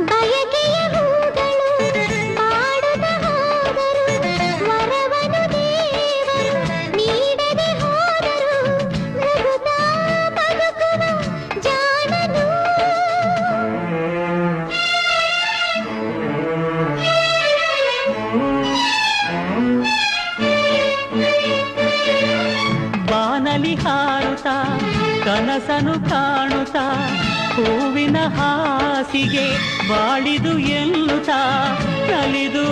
ಬಯಕೆಯ ಹೂಗಳು ಪಾಡುತ್ತ ಹೋದರು, ವರವನು ದೇವರು ನೀಡದೆ ಹೋದರು, ನಗುತ್ತಾ ಬದುಕುವ ಜಾಣನು. ಬಾನಲಿ ಹಾರುತ್ತಾ ಕನಸನು ಕಾಣುತ್ತಾ ಹೂವಿನ ಹಾಸಿಗೆ ಬಾಳಿದು ಎನ್ನುತ್ತಾ ನಲಿದು